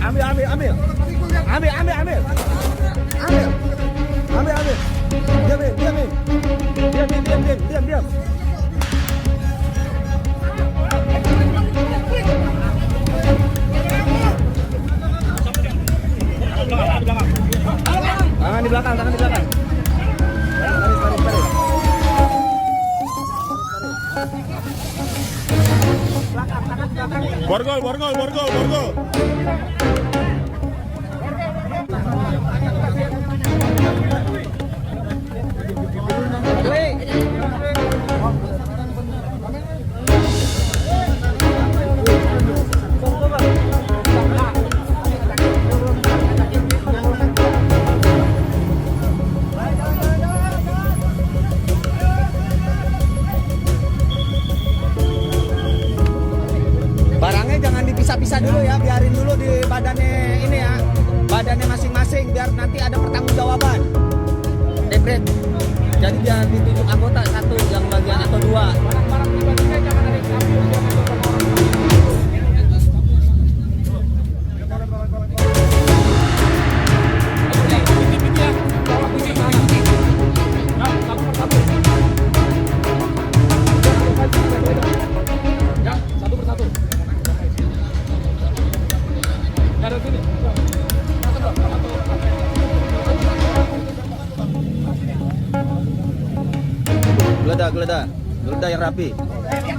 Ambil. Ambil. Diam. Tangan di belakang. Tarik. Borgol. Barangnya jangan dipisah-pisah dulu ya, biarin dulu di badannya ini ya, badannya masing-masing biar nanti ada pertanggungjawaban. Dekret. Jadi biar ditunjuk anggota satu yang bagian atau dua. Barang-barang pribadinya jangan ada yang ambil. Geledah yang rapi.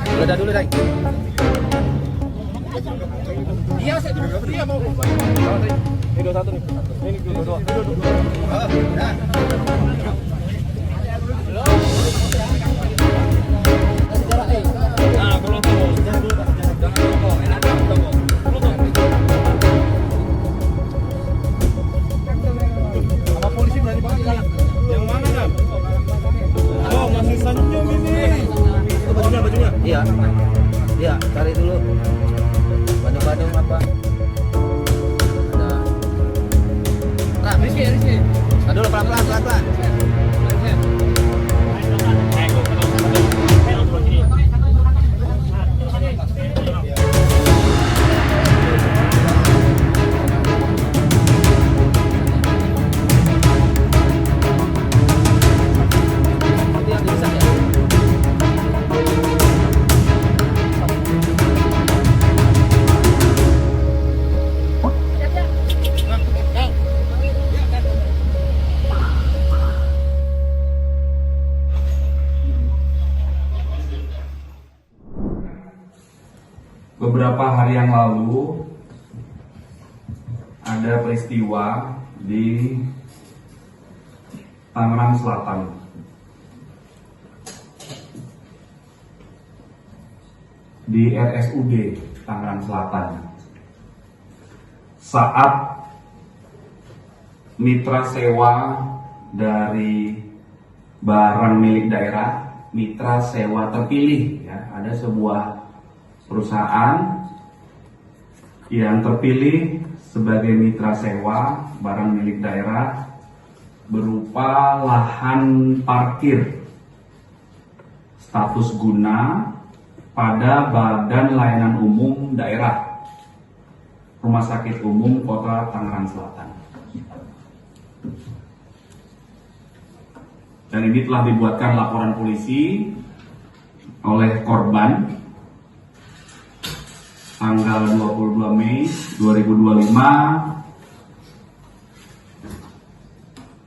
Geledah dulu, Dai. Iya, saya dulu. Dia mau. Ini 21 nih. Ini 22. Nah, kalau tuh jangan rokok. Enak rokok. Sama polisi berani banget galak. Yang mana, Nam? Oh, masih senyum ini. Itu bajunya. Iya, cari dulu. Bandung apa? Ada. Nah, Rizky. Dulu pelan-pelan. Beberapa hari yang lalu ada peristiwa di Tangerang Selatan. Di RSUD Tangerang Selatan. Saat mitra sewa dari barang milik daerah, mitra sewa terpilih ya, ada sebuah perusahaan yang terpilih sebagai mitra sewa barang milik daerah berupa lahan parkir status guna pada Badan Layanan Umum Daerah Rumah Sakit Umum Kota Tangerang Selatan. Dan ini telah dibuatkan laporan polisi oleh korban tanggal 22 Mei 2025.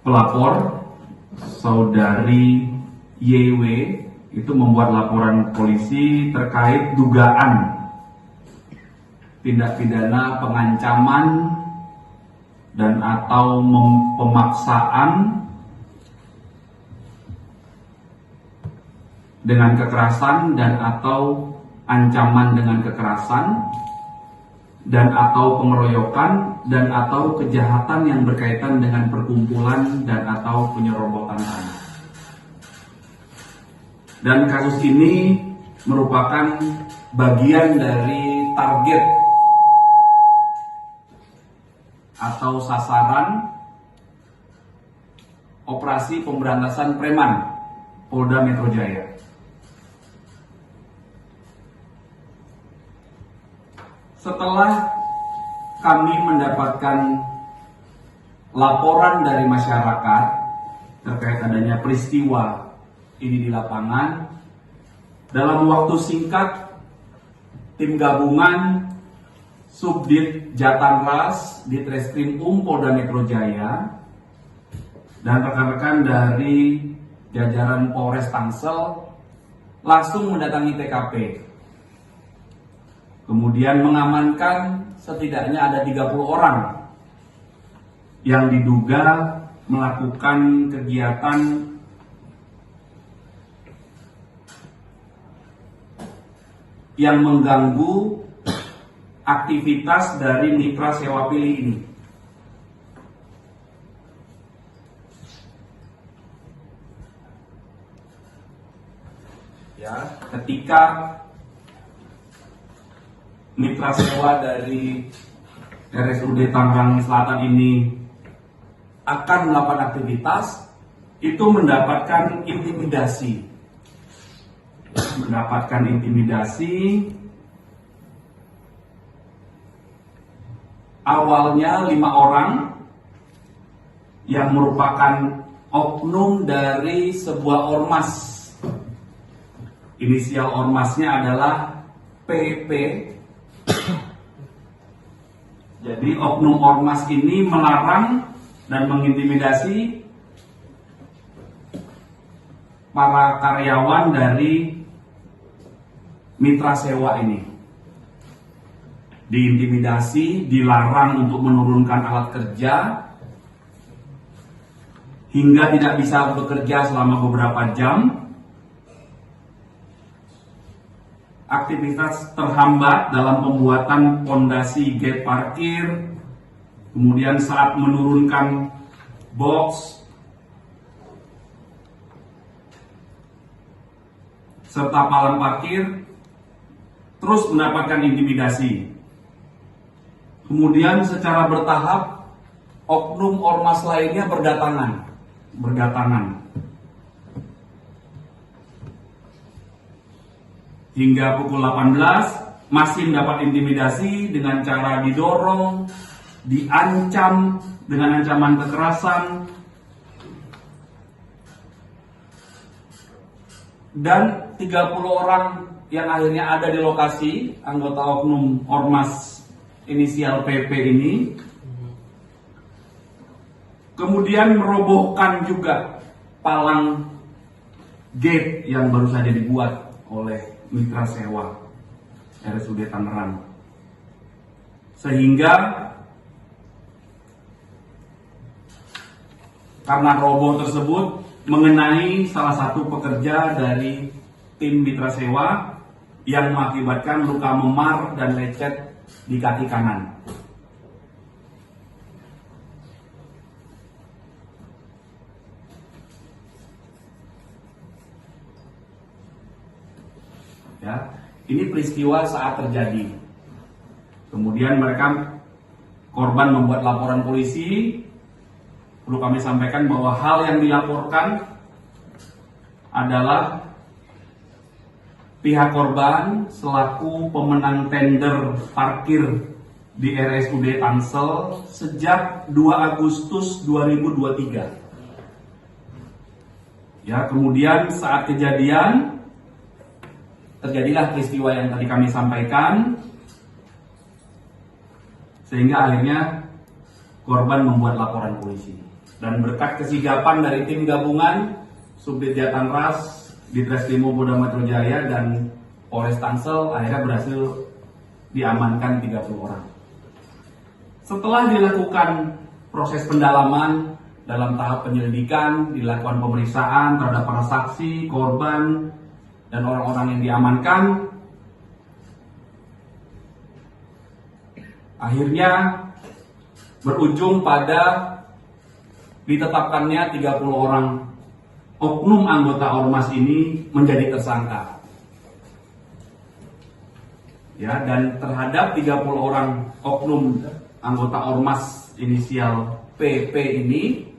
Pelapor saudari YW itu membuat laporan polisi terkait dugaan tindak pidana pengancaman dan atau pemaksaan dengan kekerasan dan atau ancaman dengan kekerasan dan atau pengeroyokan dan atau kejahatan yang berkaitan dengan perkumpulan dan atau penyerobotan tanah. Dan kasus ini merupakan bagian dari target atau sasaran operasi pemberantasan preman Polda Metro Jaya. Setelah kami mendapatkan laporan dari masyarakat terkait adanya peristiwa ini di lapangan. Dalam waktu singkat, tim gabungan Subdit Jatanras di Treskrim Polda Metro Jaya dan rekan-rekan dari jajaran Polres Tangsel langsung mendatangi TKP. Kemudian mengamankan setidaknya ada 30 orang yang diduga melakukan kegiatan yang mengganggu aktivitas dari mitra sewa pilih ini. Ya, ketika mitra sewa dari RSUD Tangerang Selatan ini akan melakukan aktivitas, itu mendapatkan intimidasi. Awalnya 5 orang yang merupakan oknum dari sebuah ormas. Inisial ormasnya adalah PP. Jadi oknum ormas ini melarang dan mengintimidasi para karyawan dari mitra sewa ini. Diintimidasi, dilarang untuk menurunkan alat kerja, hingga tidak bisa bekerja selama beberapa jam. Aktivitas terhambat dalam pembuatan pondasi gate parkir, kemudian saat menurunkan box, serta palang parkir, terus mendapatkan intimidasi. Kemudian secara bertahap, oknum ormas lainnya berdatangan. Hingga pukul 18 masih mendapat intimidasi dengan cara didorong, diancam dengan ancaman kekerasan, dan 30 orang yang akhirnya ada di lokasi, anggota oknum ormas inisial PP ini, kemudian merobohkan juga palang gate yang baru saja dibuat oleh mitra sewa RSUD Tangerang, sehingga karena roboh tersebut mengenai salah satu pekerja dari tim mitra sewa yang mengakibatkan luka memar dan lecet di kaki kanan. Ya, ini peristiwa saat terjadi. Kemudian korban membuat laporan polisi. Perlu kami sampaikan bahwa hal yang dilaporkan adalah pihak korban selaku pemenang tender parkir di RSUD Tangsel sejak 2 Agustus 2023. Ya, kemudian saat kejadian terjadilah peristiwa yang tadi kami sampaikan, sehingga akhirnya korban membuat laporan polisi. Dan berkat kesigapan dari tim gabungan Subdit Jatanras di Treskrim Polda Metro Jaya dan Polres Tangsel, akhirnya berhasil diamankan 30 orang. Setelah dilakukan proses pendalaman dalam tahap penyelidikan, dilakukan pemeriksaan terhadap para saksi, korban, dan orang-orang yang diamankan, akhirnya berujung pada ditetapkannya 30 orang oknum anggota ormas ini menjadi tersangka. Ya, dan terhadap 30 orang oknum anggota ormas inisial PP ini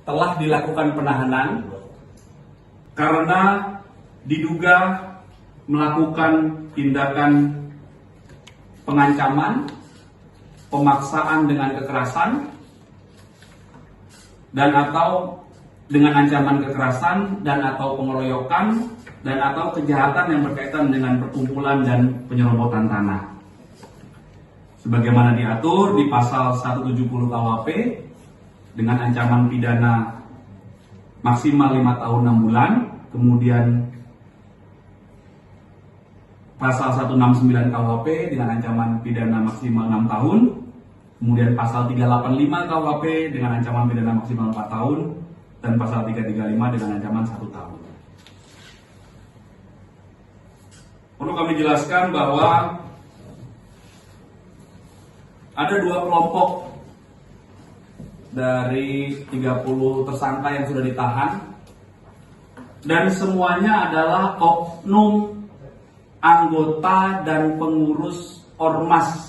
telah dilakukan penahanan karena diduga melakukan tindakan pengancaman pemaksaan dengan kekerasan dan atau dengan ancaman kekerasan dan atau pengeroyokan dan atau kejahatan yang berkaitan dengan perkumpulan dan penyerobotan tanah. Sebagaimana diatur di pasal 170 KUHP dengan ancaman pidana maksimal 5 tahun 6 bulan, kemudian pasal 169 KUHP dengan ancaman pidana maksimal 6 tahun, kemudian pasal 385 KUHP dengan ancaman pidana maksimal 4 tahun, dan pasal 335 dengan ancaman 1 tahun. Perlu kami jelaskan bahwa ada 2 kelompok dari 30 tersangka yang sudah ditahan, dan semuanya adalah oknum anggota dan pengurus ormas